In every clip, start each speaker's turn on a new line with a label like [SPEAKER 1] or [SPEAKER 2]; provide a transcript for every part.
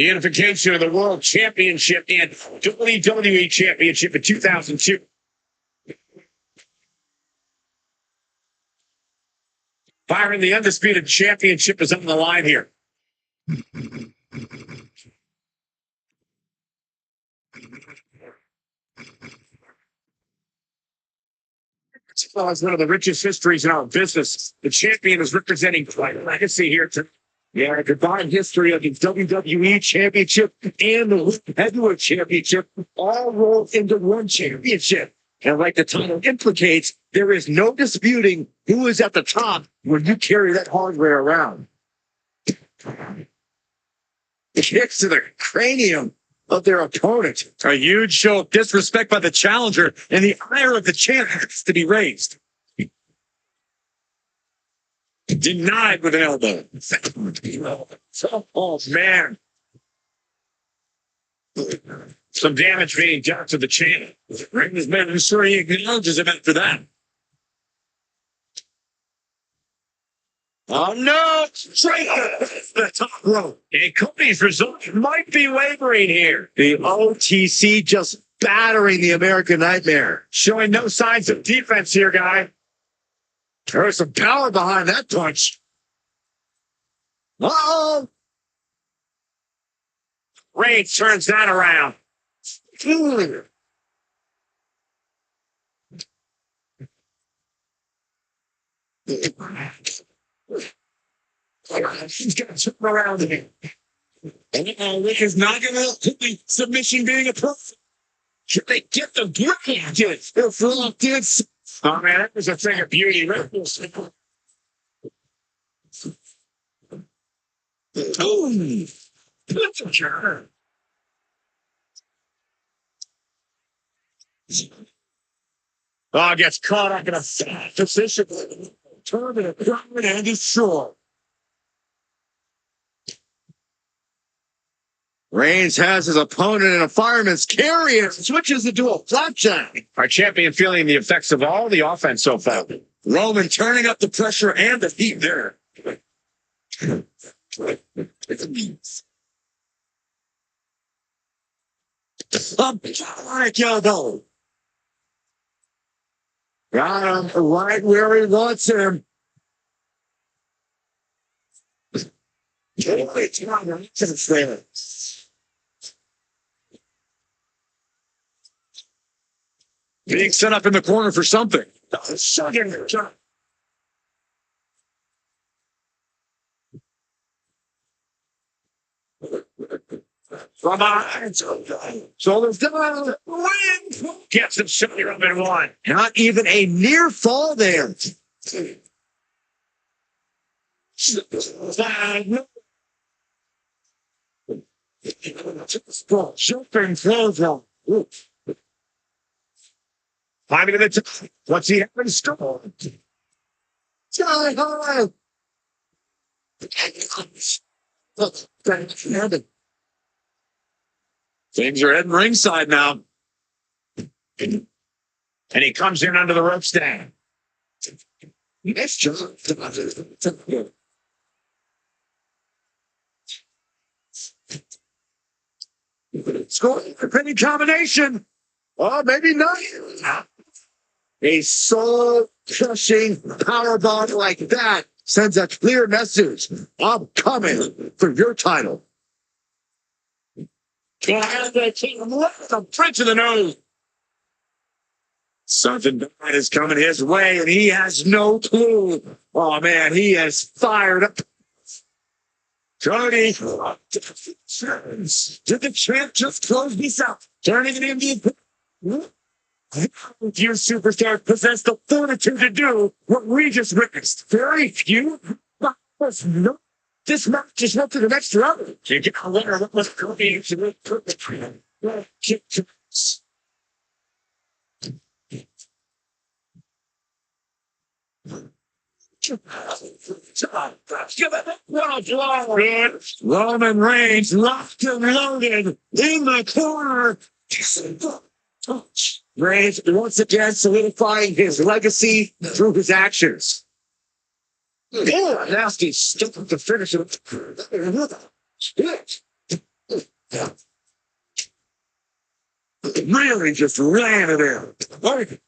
[SPEAKER 1] The unification of the World Championship and WWE Championship in 2002. Byron, the undisputed championship is on the line here. It's one of the richest histories in our business. The champion is representing legacy here tonight. Yeah, a combined history of the WWE Championship and the Heavyweight Championship all rolled into one championship. And like the title implicates, there is no disputing who is at the top when you carry that hardware around. Kicks to the cranium of their opponent. A huge show of disrespect by the challenger, and the ire of the champ has to be raised. Denied with an elbow. Oh, man. Some damage being done to the champ. Ring has been sure he acknowledges him after that. Oh, no! Straight the top rope. And Cody's result might be wavering here. The OTC just battering the American Nightmare. Showing no signs of defense here, guy. There's some power behind that punch. Uh-oh! Reigns turns that around. She's got to turn around here. And Rick is not going to submission being a perfect. Should they get the grip? Oh, man, that was a thing of beauty. Oh, that's a turn. Oh, gets caught up in a fat position. Turn and destroy. Reigns has his opponent in a fireman's carry and switches into a flapjack. Our champion feeling the effects of all the offense so far. Roman turning up the pressure and the heat there. Elbow. Got him right where he wants him. Being set up in the corner for something. From behind. Shoulders down. Win. Gets him shoulder up and one. Not even a near fall there. Jumping close on. Climbing to the top. What's he having to score? Sky high. Things are heading ringside now. And he comes in under the rope stand. Nice job. Score a penny combination. Oh, maybe not. A soul-crushing powerbomb like that sends a clear message. I'm coming for your title. The Prince of the Nose. Something bad is coming his way, and he has no clue. Oh, man, he is fired up. Cody. Did the champ just close this out? Turning it into your superstar possess the fortitude to do what we just witnessed. Very few. This match just went to the next round. You get a winner. What was Cody to make perfect? Roman Reigns locked and loaded in the corner. Reigns once again solidifying his legacy through his actions. Nasty stuff to finish it. Really just ran it in. Like,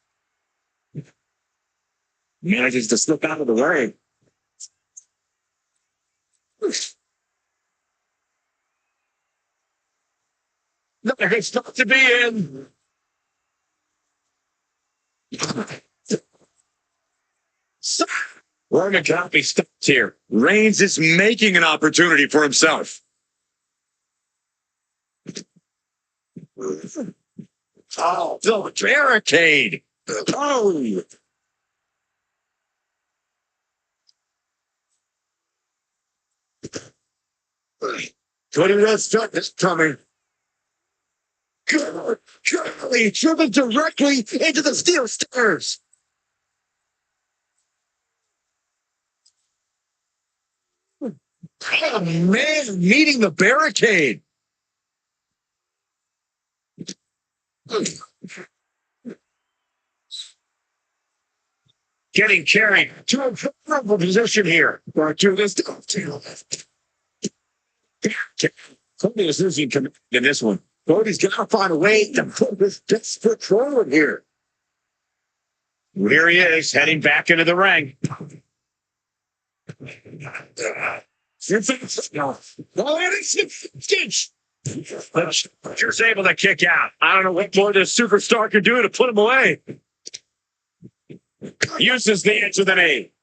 [SPEAKER 1] manages to slip out of the way. Not a good spot to be in. So, Roman cannot be stopped here. Reigns is making an opportunity for himself. Oh, the barricade. Oh. Cody Rhodes felt this coming. Currently driven directly into the steel stairs. Oh, man, meeting the barricade. Getting carried to a vulnerable position here. Or to this. Cody is losing command in this one. Cody's got to find a way to put this desperate forward here. Here he is, heading back into the ring. Just able to kick out. I don't know what more this superstar can do to put him away. Uses the edge of the knee.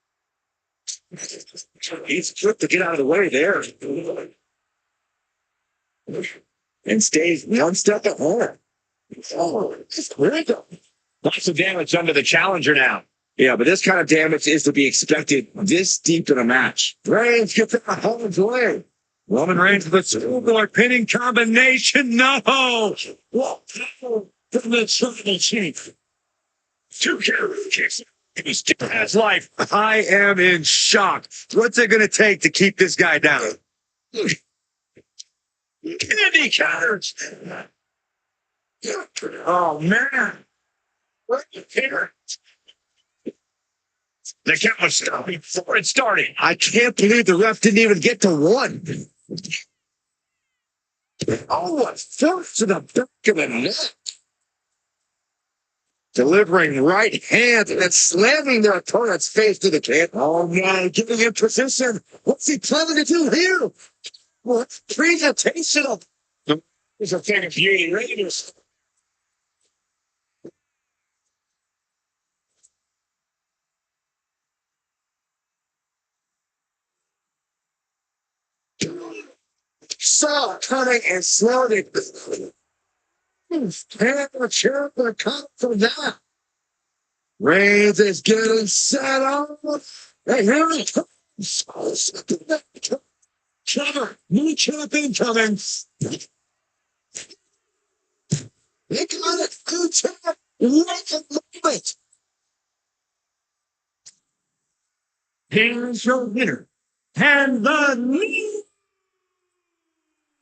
[SPEAKER 1] He's quick to get out of the way there. And stays one step ahead. Oh, it's random. Lots of damage under the challenger now. Yeah, but this kind of damage is to be expected this deep in a match. Reigns gets out of harm's way. Roman Reigns with a schoolboy pinning combination. No! What? From the tribal chief. 2 kicks. He still has life. I am in shock. What's it going to take to keep this guy down? Candy counters. Oh, man. Right here. The count was stopped before it started. I can't believe the ref didn't even get to 1. Oh, a foot to the back of the neck. Delivering right hands and then slamming their opponent's face to the can. Oh, man, giving him position. What's he planning to do here? What presentation of... There's a thing of beauty. Raiders. Saw coming and slowed it. Can't a chair for come from that. Reigns is getting set up. And here it comes. Cover. New champion coming. They got it. Good job. Like a moment. Here's your winner. And the new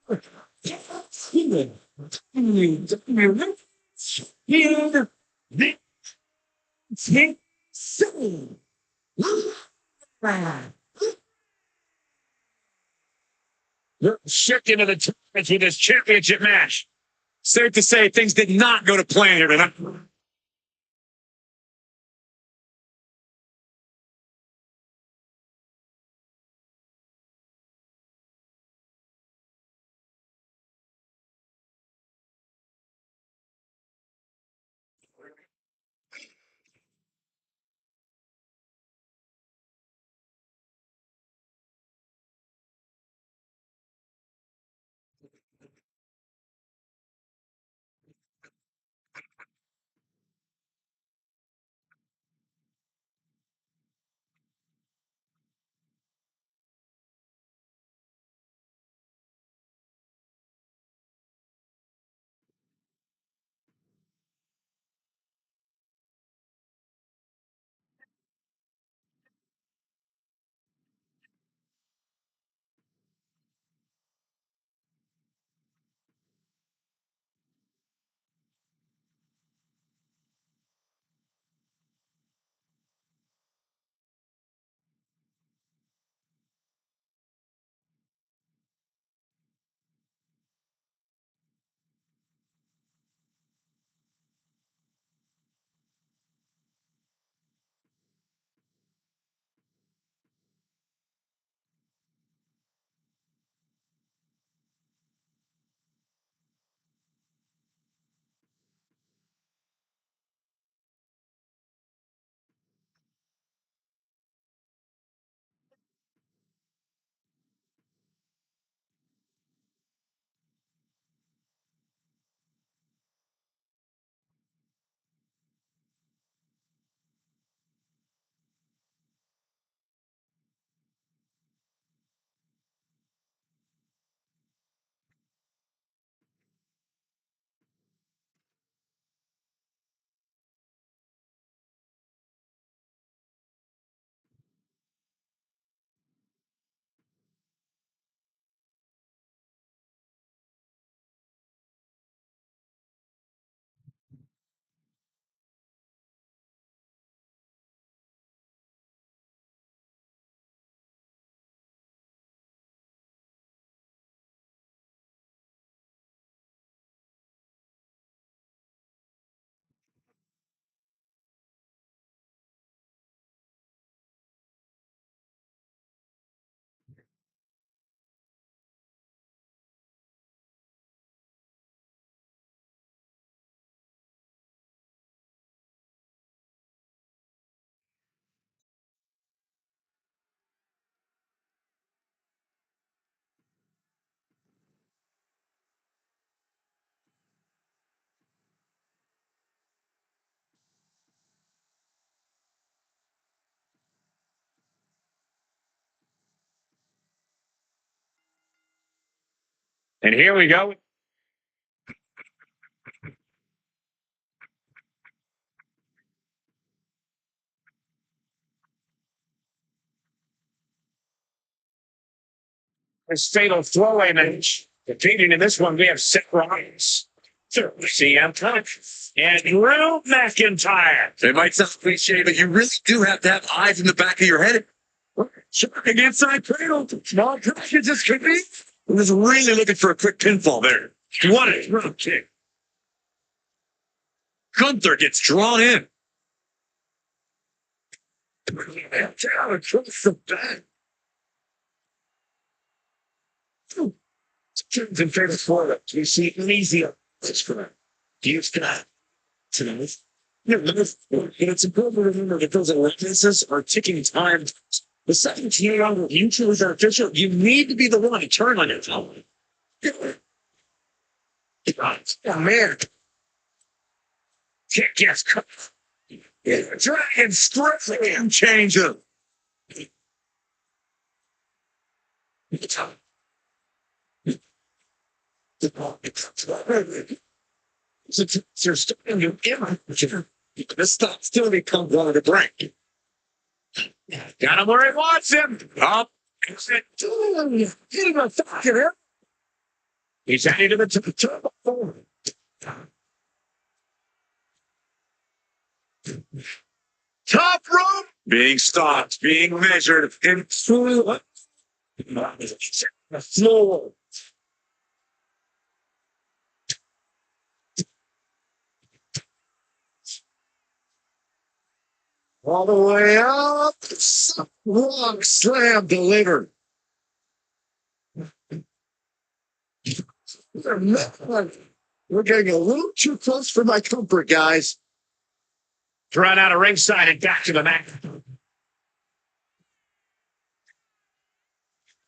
[SPEAKER 1] here the they're shifting to the tournament with this championship match. Safe to say things did not go to plan here tonight. And here we go. This fatal throwaway match. Competing in this one, we have Seth Rollins, CM Punk, and Drew McIntyre.
[SPEAKER 2] It might sound cliche, but you really do have to have eyes in the back of your head.
[SPEAKER 1] Shocking inside cradle. Small packages could be.
[SPEAKER 2] I was really looking for a quick pinfall there.
[SPEAKER 1] What a drop kick.
[SPEAKER 2] Gunther gets drawn in.
[SPEAKER 1] Down across the back. Turns in favor for it. We see it easier. That's correct. Use that tonight. It's important to remember that those alliances are ticking time. The 17-year-old usually is official. You need to be the one to turn on it. Oh, man. Kick, yes. Dragon strip game changer. You're starting to imagine. This stuff still becomes one of the break. Got him where he wants him. Up. He's heading to the top. Top rope being stopped, being measured in full floor. All the way up. Long slam delivered. We're getting a little too close for my comfort, guys. Drawn out of ringside and back to the mat.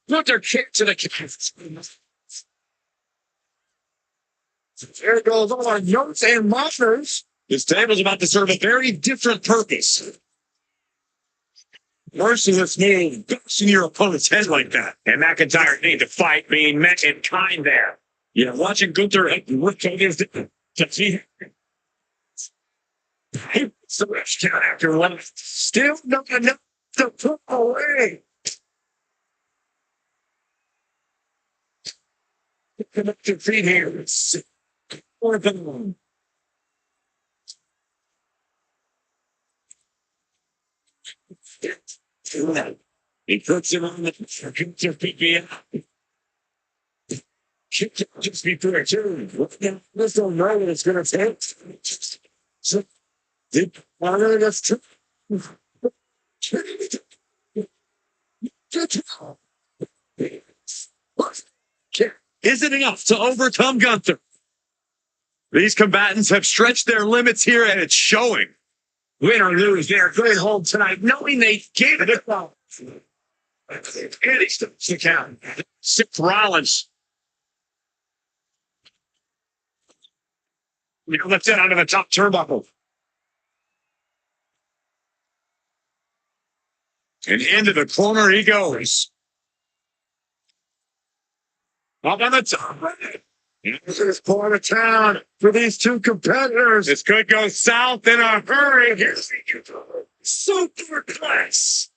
[SPEAKER 1] Luther kick to the calf. There goes all our notes and monitors.
[SPEAKER 2] This table's about to serve a very different purpose. Merciless move, bashing your opponent's head like that.
[SPEAKER 1] And McIntyre need to fight, being met in kind there.
[SPEAKER 2] Yeah, watching Gunther work against it.
[SPEAKER 1] So much down after one. Still not enough to put away. Connected feet here. For them. He puts him on the PPA. Just before a turn. Let's don't know what it's going to take. So, that's true.
[SPEAKER 2] Is it enough to overcome Gunther? These combatants have stretched their limits here, and it's showing.
[SPEAKER 1] Win or lose, they're good hold tonight, knowing they gave it a go. And he stops the count. Seth Rollins. Lifts it onto the top turnbuckle.
[SPEAKER 2] And into the corner he goes.
[SPEAKER 1] Up on the top. This is part of town for these two competitors.
[SPEAKER 2] This could go south in a hurry.
[SPEAKER 1] Here's the super class.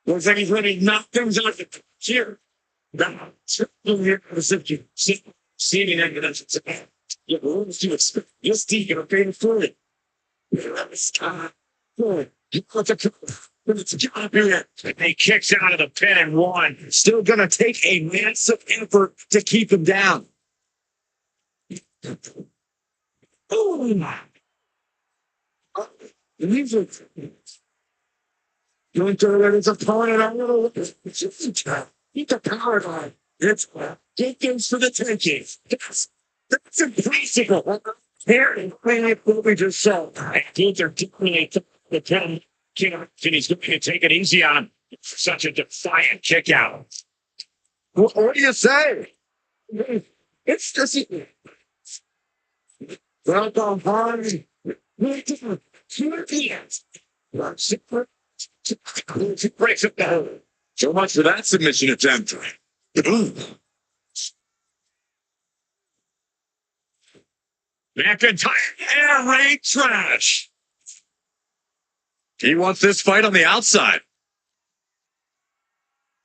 [SPEAKER 1] Looks like he's ready to knock things out the here. Seeing evidence. You expect this deacon of being fully. He kicks out of the pin and one. Still going to take a massive effort to keep him down. Oh, Gunther his opponent a little. He's the power line. It's Dickens for the taking. That's impossible. Here, what we just saw. Gunther definitely the 10. And he's going to take it easy on him. Such a defiant kick out. What do you say? It's just welcome home. Breaks it down.
[SPEAKER 2] So much for that submission attempt. McIntyre air raid trash. He wants this fight on the outside.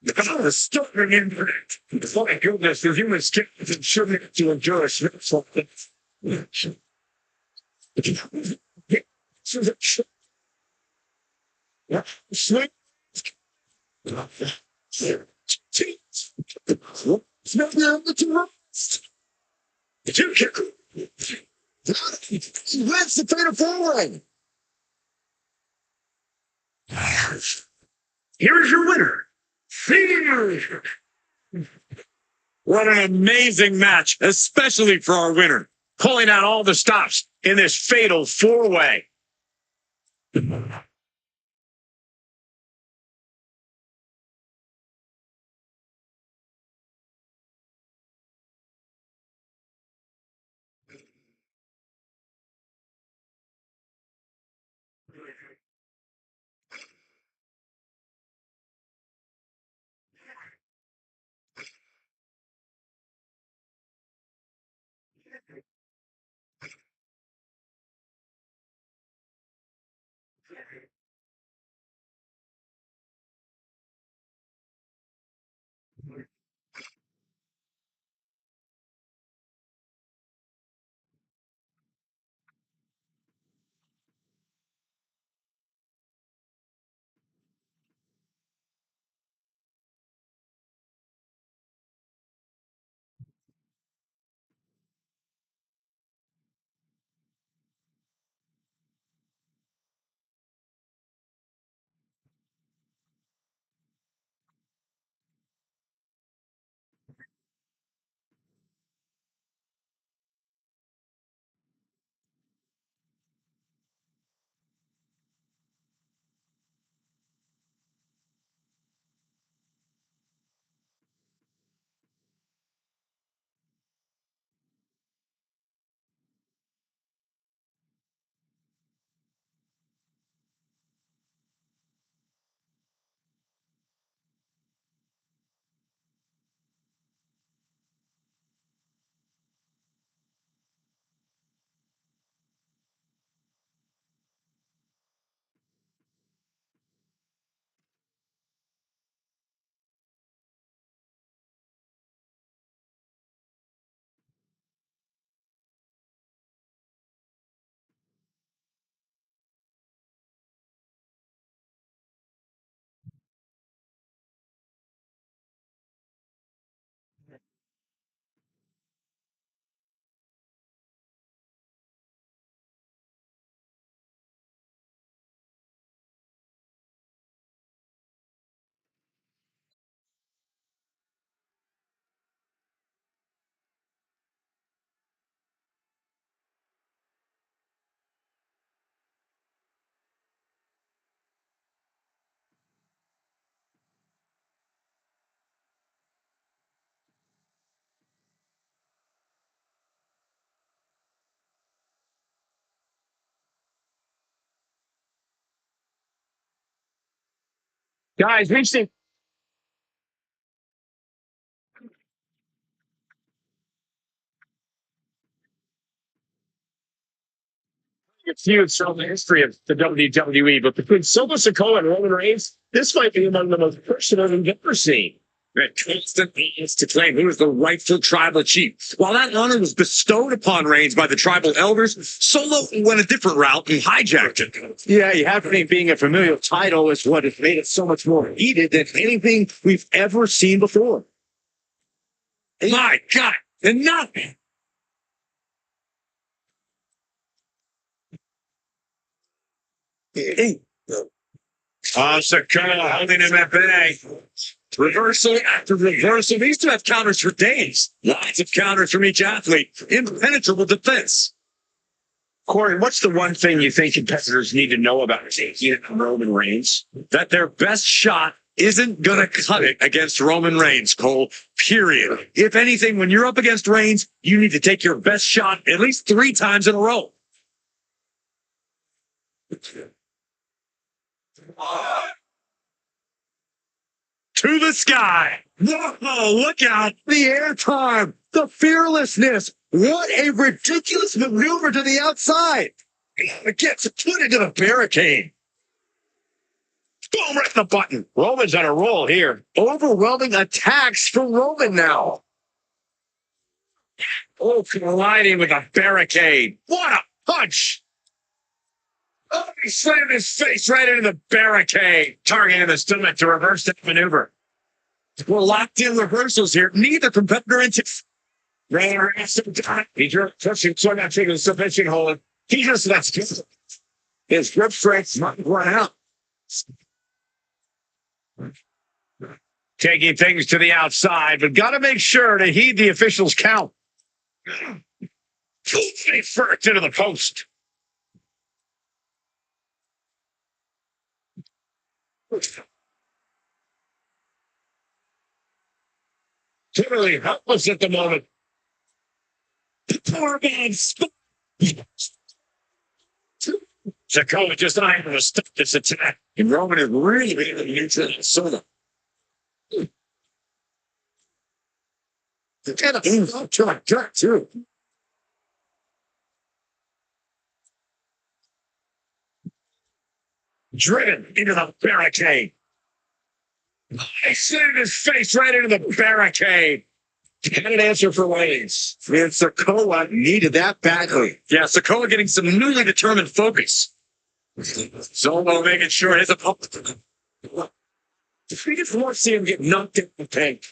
[SPEAKER 1] The stuttering impact. My goodness, the human skin shouldn't have to endure a snap like this. Snap. Snap down the terrorist. That's the fatal four-way. Here's your winner.
[SPEAKER 2] What an amazing match, especially for our winner. Pulling out all the stops in this fatal four-way.
[SPEAKER 1] Guys, reach the feuds from the history of the WWE, but between Silver Sikoa and Roman Reigns, this might be among the most personal we've ever seen.
[SPEAKER 2] That constantly is to claim who is the rightful tribal chief. While that honor was bestowed upon Reigns by the tribal elders, Solo went a different route and hijacked it.
[SPEAKER 1] Yeah, you have to think being a familial title is what has made it so much more heated than anything we've ever seen before.
[SPEAKER 2] My God, enough! Sikoa holding him at bay. Reversal after reversal. These two have counters for days. Lots of counters from each athlete. Impenetrable defense.
[SPEAKER 1] Corey, what's the one thing you think competitors need to know about Roman Reigns?
[SPEAKER 2] That their best shot isn't going to cut it against Roman Reigns, Cole. Period. If anything, when you're up against Reigns, you need to take your best shot at least 3 times in a row. to the sky. Whoa, look out. The airtime, the fearlessness. What a ridiculous maneuver to the outside. It gets put into the barricade. Boom, right in the button.
[SPEAKER 1] Roman's on a roll here.
[SPEAKER 2] Overwhelming attacks from Roman now.
[SPEAKER 1] Oh, colliding with a barricade.
[SPEAKER 2] What a punch.
[SPEAKER 1] Oh, he slammed his face right into the barricade, targeting the stomach to reverse that maneuver.
[SPEAKER 2] We're locked in reversals here. Neither competitor into.
[SPEAKER 1] Rayner has some time. He just touching, so not taking the submission hold. He just lets go. His grip strength might run out. Taking things to the outside, but got to make sure to heed the officials' count. First into the post. Totally helpless at the moment. Poor man. Jacoa just unable to stop this attack. And Roman is really getting into the soda. Kind of to a dirt, too. Driven into the barricade. He slammed his face right into the barricade. Had an answer for Reigns.
[SPEAKER 2] Man, Sikoa needed that badly. Yeah, Sikoa getting some newly determined focus.
[SPEAKER 1] Solo making sure his opponent. We just want to see him get knocked in the tank.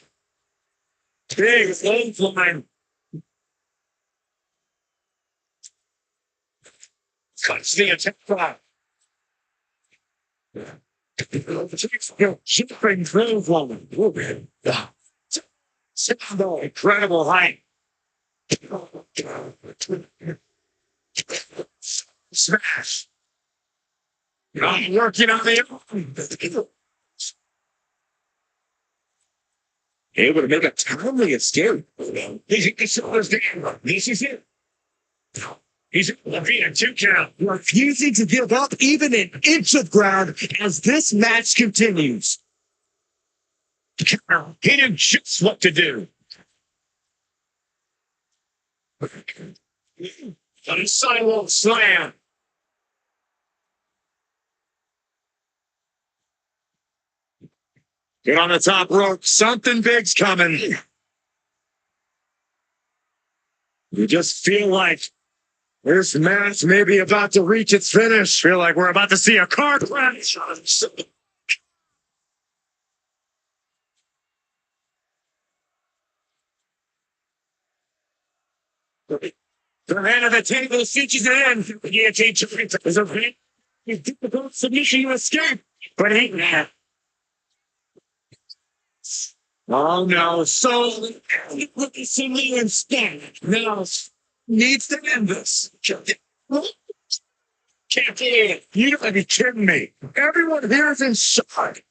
[SPEAKER 1] Big line. Cuts the attack fly. Shipping through woman. Incredible height. Smash. Working on the able to make a timely escape. This is it. He's being a 2 count.
[SPEAKER 2] Refusing to give up even an inch of ground as this match continues.
[SPEAKER 1] He knew just what to do. A sidewalk slam.
[SPEAKER 2] Get on the top rope. Something big's coming.
[SPEAKER 1] You just feel like this match may be about to reach its finish.
[SPEAKER 2] Feel like we're about to see a car crash.
[SPEAKER 1] The head of the table stitches it in. The guillotine is a very difficult submission to escape. But ain't that. Oh no, so looking instead. Now needs to end this. Can't be. You gotta be kidding me. Everyone here is in shock.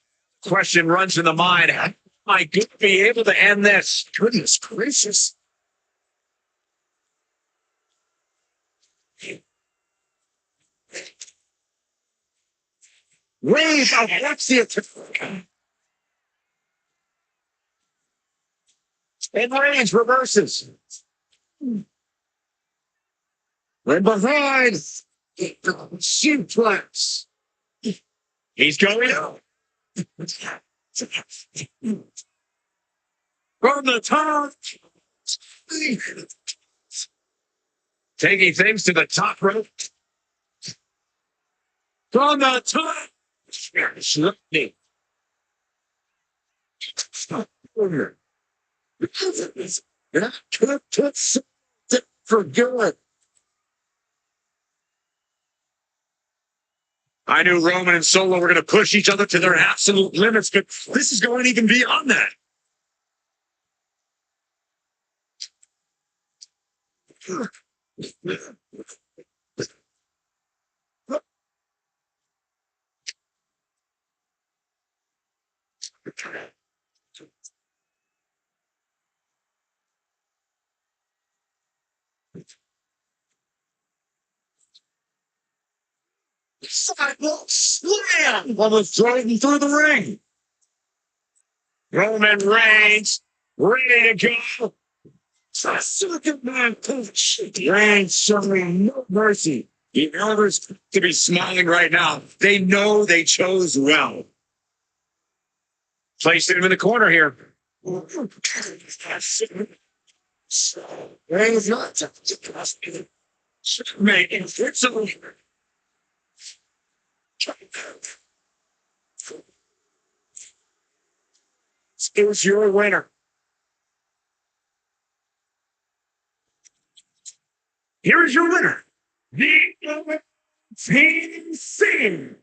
[SPEAKER 1] Question runs in the mind. How am I going to be able to end this? Goodness gracious. Reigns outworks the attack. And Reigns reverses. Right behind. Suplex. He's going out. From the top. Taking things to the top rope. From the top. Slipney. For good. I knew Roman and Solo were going to push each other to their absolute limits, but this is going even beyond that. Sidewalk slam! Almost driving through the ring. Roman Reigns, ready to go. Second man push. Reigns showing no mercy. The elders to be smiling right now. They know they chose well. Placing him in the corner here. Reigns not to mate instantly. Here's your winner. Here's your winner. The TC.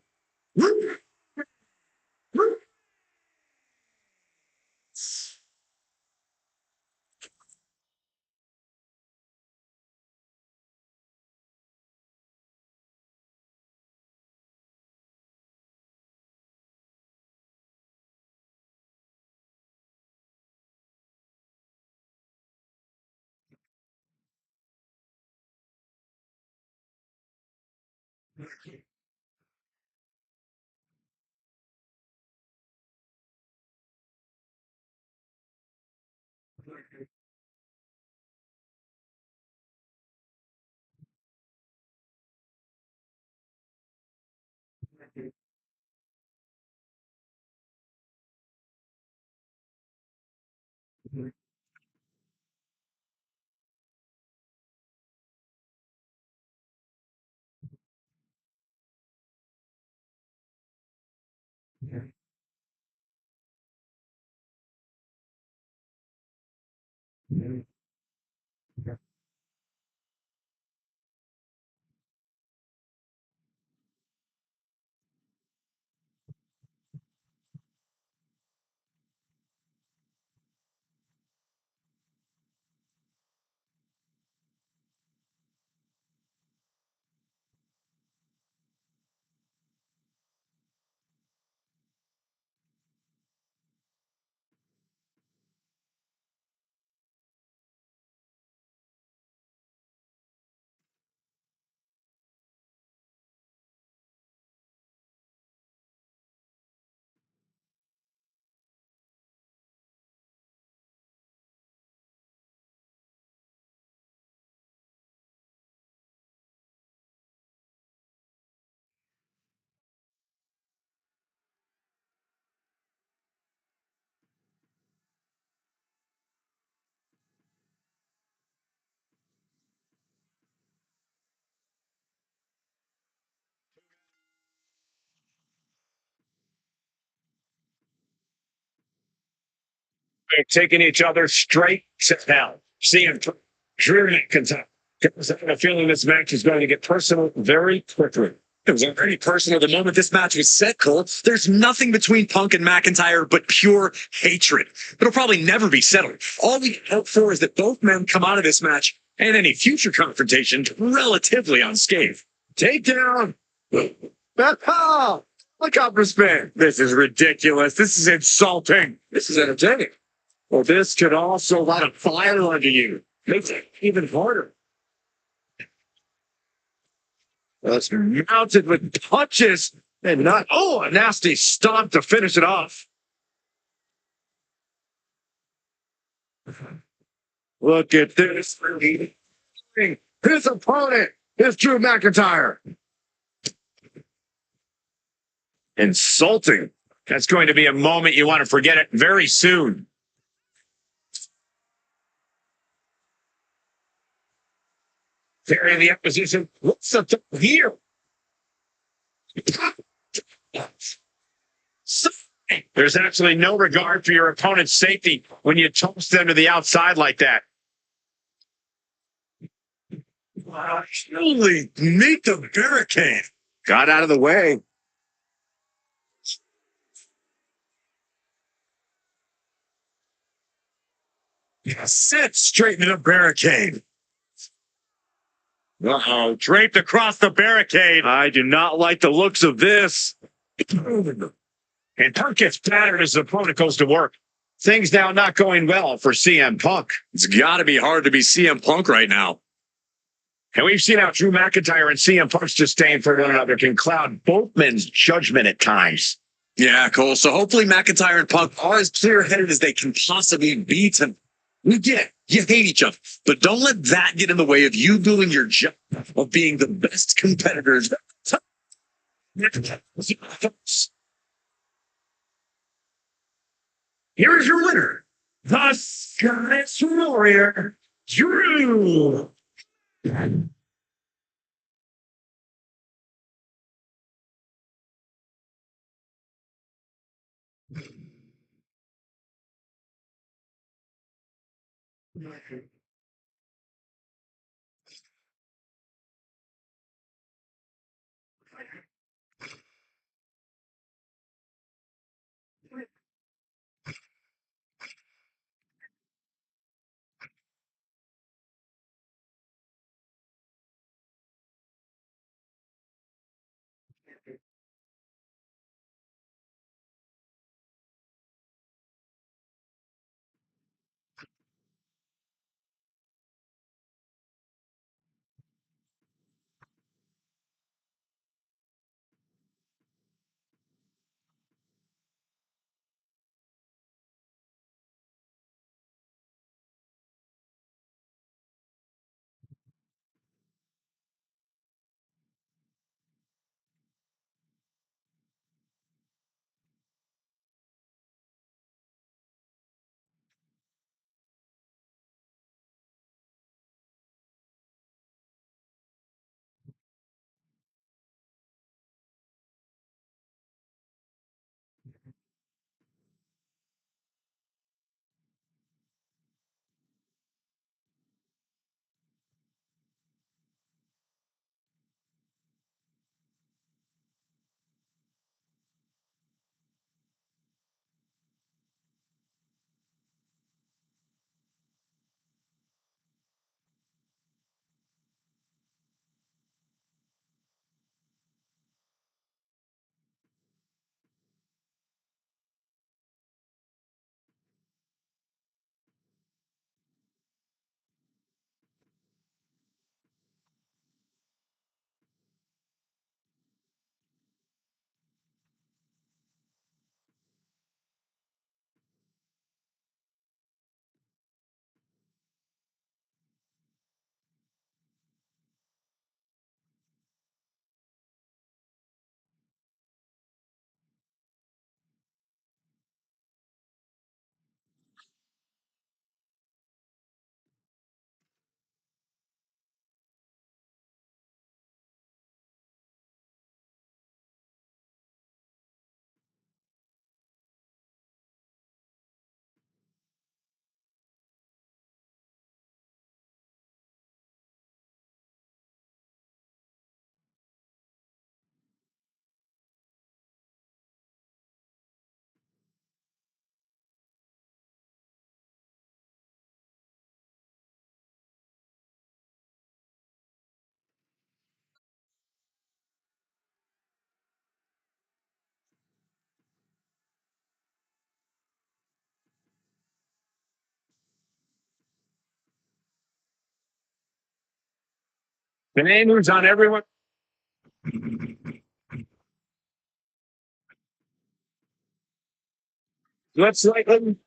[SPEAKER 1] They're taking each other straight to hell. Seeing Drew McIntyre. I have a feeling this match is going to get personal very quickly.
[SPEAKER 2] It was already personal the moment this match was set, Cole. There's nothing between Punk and McIntyre but pure hatred. It'll probably never be settled. All we hope for is that both men come out of this match and any future confrontation relatively unscathed.
[SPEAKER 1] Takedown. Look out for spin. This is ridiculous. This is insulting. This is entertaining. Well, this could also light a fire under you. Makes it even harder. Well, it's mounted with punches and not, oh, a nasty stomp to finish it off. Look at this. His opponent is Drew McIntyre. Insulting. That's going to be a moment you want to forget it very soon. Very the opposition. What's up here? There's actually no regard for your opponent's safety when you toss them to the outside like that.
[SPEAKER 2] Holy, meet the barricade.
[SPEAKER 1] Got out of the way.
[SPEAKER 2] Sit straight into the barricade.
[SPEAKER 1] Uh-oh, draped across the barricade. I do not like the looks of this. And Punk gets battered as the opponent goes to work. Things now not going well for CM Punk.
[SPEAKER 2] It's got to be hard to be CM Punk right now.
[SPEAKER 1] And we've seen how Drew McIntyre and CM Punk's disdain for one another can cloud both men's judgment at times.
[SPEAKER 2] Yeah, Cole. So hopefully McIntyre and Punk are as clear-headed as they can possibly be to. We get it. You hate each other. But don't let that get in the way of you doing your job of being the best competitors.
[SPEAKER 1] Here is your winner, the Scottish Warrior, Drew. The name who's on everyone. Let's like him.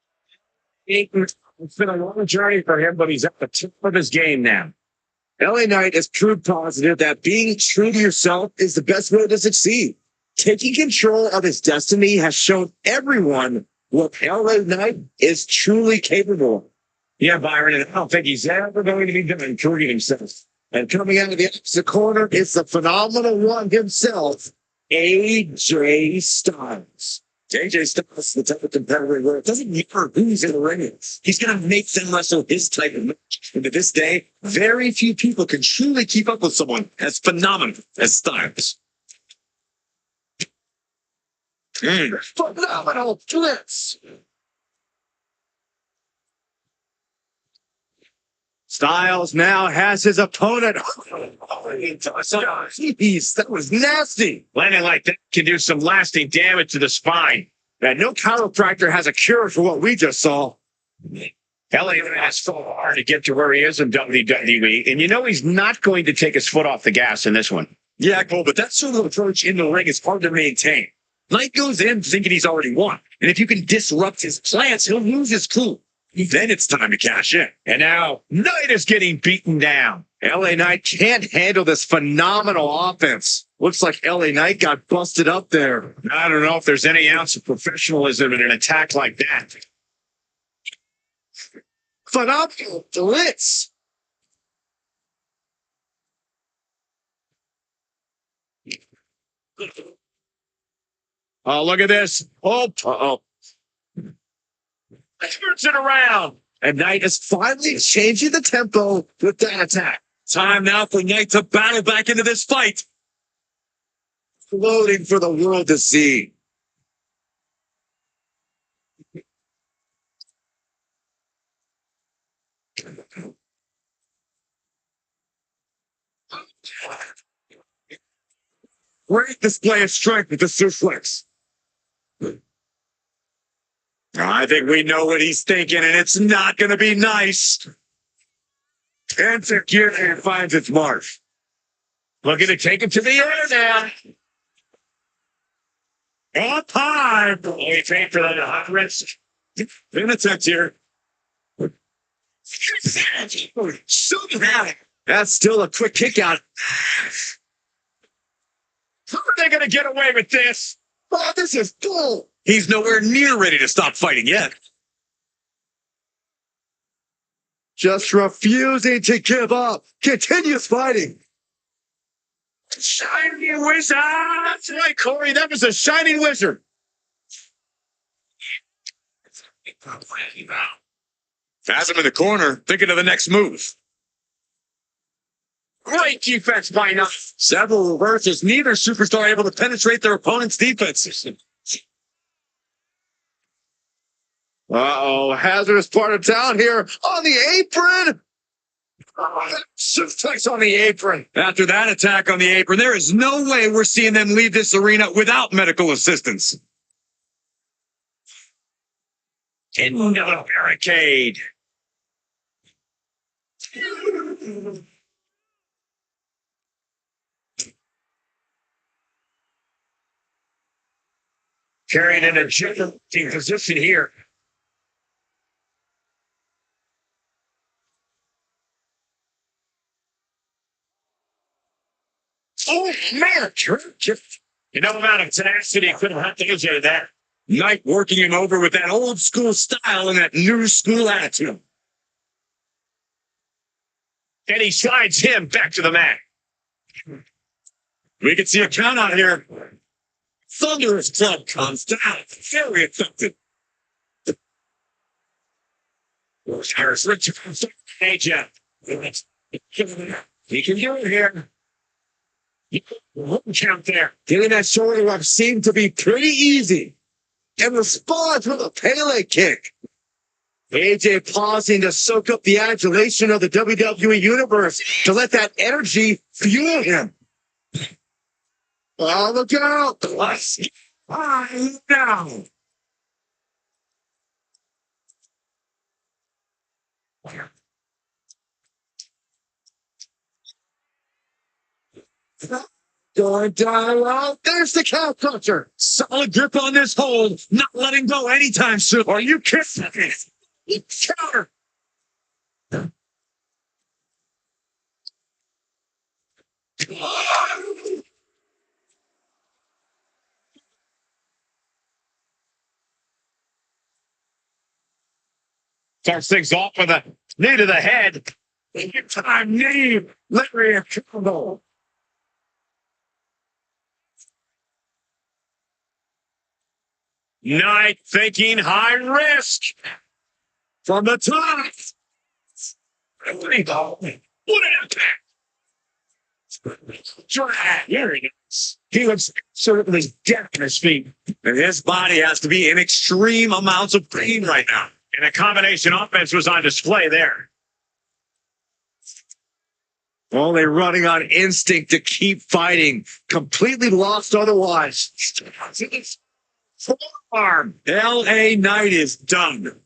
[SPEAKER 1] It's been a long journey for him, but he's at the top of his game now.
[SPEAKER 2] LA Knight has proved positive that being true to yourself is the best way to succeed. Taking control of his destiny has shown everyone what LA Knight is truly capable of.
[SPEAKER 1] Yeah, Byron, and I don't think he's ever going to be done improving himself.
[SPEAKER 2] And coming out of the opposite corner is the phenomenal one himself, AJ Styles. AJ Styles is the type of competitor where it doesn't matter who's in the ring. He's going to make them wrestle his type of match. And to this day, very few people can truly keep up with someone as phenomenal as Styles. Phenomenal blitz. Styles now has his opponent. Jeez, that was nasty.
[SPEAKER 1] Landing like that can do some lasting damage to the spine.
[SPEAKER 2] And no chiropractor has a cure for what we just saw.
[SPEAKER 1] Elliott has fought hard to get to where he is in WWE, and you know he's not going to take his foot off the gas in this one.
[SPEAKER 2] Yeah, Cole, but that sort of approach in the ring is hard to maintain. Knight goes in thinking he's already won. And if you can disrupt his plans, he'll lose his cool. Then it's time to cash in. And now Knight is getting beaten down. LA Knight can't handle this phenomenal offense. Looks like LA Knight got busted up there. I don't know if there's any ounce of professionalism in an attack like that. Phenomenal blitz. Oh, look at this. Oh, uh-oh. Turns it around. And Knight is finally changing the tempo with that attack. Time now for Knight to battle back into this fight. Floating for the world to see. Great display of strength with the suplex. I think we know what he's thinking, and it's not going to be nice. And security finds its mark. Looking to take him to the air now. Up high. Oh, he trained for that hot risk. Minutes here. That's still a quick kick out. How are they going to get away with this? Oh, this is cool. He's nowhere near ready to stop fighting yet. Just refusing to give up. Continues fighting. Shiny wizard. That's right, Corey. That was a shining wizard. Has him in the corner, thinking of the next move. Great defense by Knight. Several reverses. Neither superstar able to penetrate their opponent's defense. Uh-oh, hazardous part of town here on the apron. Suplex on the apron. After that attack on the apron, there is no way we're seeing them leave this arena without medical assistance. Another barricade. Carried in a jumping position here. Oh, man. You know, amount of tenacity couldn't have to do that. Knight working him over with that old school style and that new school attitude. And he slides him back to the mat. We can see a count out here. Thunderous club comes down. Very effective. Harris Richard comes down. Hey, Jeff. He can do it here. Count there. Getting that shoulder up seemed to be pretty easy. And responds with a Pele kick. AJ pausing to soak up the adulation of the WWE Universe to let that energy fuel him. Oh, look out! Let's now. Going down low. There's the cow puncher. Solid grip on this hold. Not letting go anytime soon. Are you kidding me? Counter. Starts things off with a knee to the head. Big time knee. Larry combo. Knight thinking high risk from the top. What an attack. Here he is. He looks certainly dead on his feet. And his body has to be in extreme amounts of pain right now. And a combination offense was on display there. Only running on instinct to keep fighting. Completely lost otherwise. Forearm. LA Knight is done.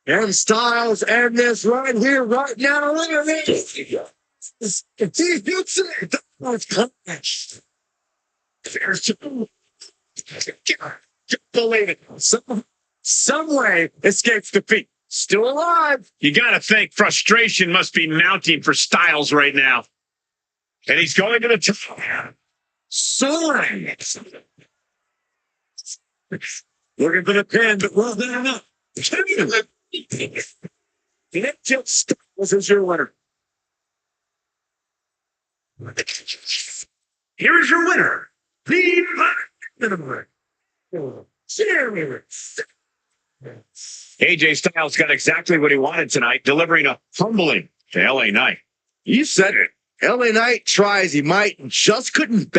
[SPEAKER 2] And Styles end this right here, right now. Look at this.
[SPEAKER 1] Believe it. Some way escapes defeat. Still alive.
[SPEAKER 3] You got to think frustration must be mounting for Styles right now. And he's going to the top.
[SPEAKER 1] Soaring. Looking for the pin, but well done enough. Nick Styles is your winner. Here is your winner.
[SPEAKER 3] AJ Styles got exactly what he wanted tonight, delivering a humbling to LA Knight.
[SPEAKER 2] You said it. LA Knight tries he might and just couldn't.